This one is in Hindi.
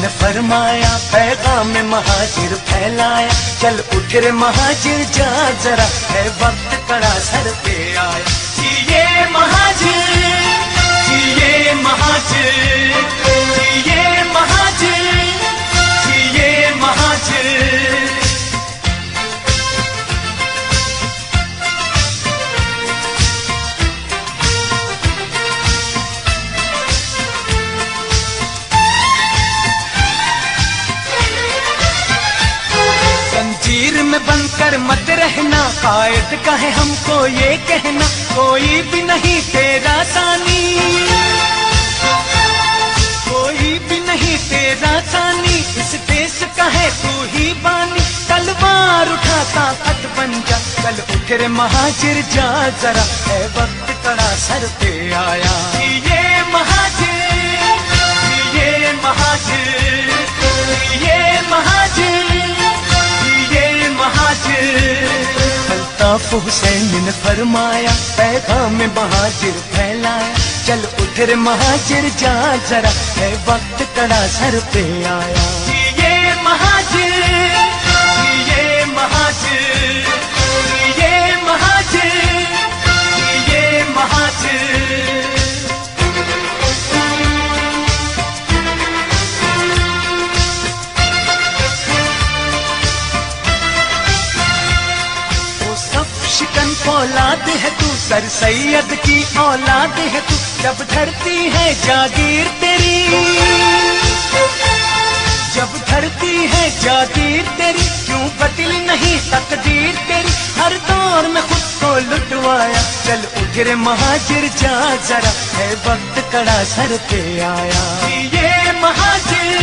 ने फरमाया, पैगाम महाजिर फैलाया। चल उठ रे महाजिर जा जरा, है वक्त कड़ा सर पे आया। जिए महाजिर, जिए महाजिर, जिए महाजिर, जिए महाजिर। जंजीर में बनकर मत रहना, कायद का है हमको ये कहना, कोई भी नहीं तेरा सानी, कोई भी नहीं तेरा सानी। इस देश का है तू ही बानी, तलवार उठा ताकत बन जा। चल उठ रे महाजिर जा जरा, है वक्त कड़ा सर पे आया। ये महाजिर, ये महाजिर, ये महाजिर, अल्ताफ हुसैन ने फरमाया, पैगाम महाजिर फैलाया। चल उठ रे महाजिर जा जरा, है वक्त कड़ा सर पे आया। ये महाजिर, ये महाजिर, ये महाजिर, ये महाजिर। शिकन औलाद है तू, सर सैयद की औलाद है तू। जब धरती है जागीर तेरी, जब धरती है जागीर तेरी, क्यों बदली नहीं तकदीर तेरी। हर दौर में खुद को लुटवाया। चल उठ रे महाजिर जा जरा, है वक्त कड़ा सर पे आया। ये महाजिर,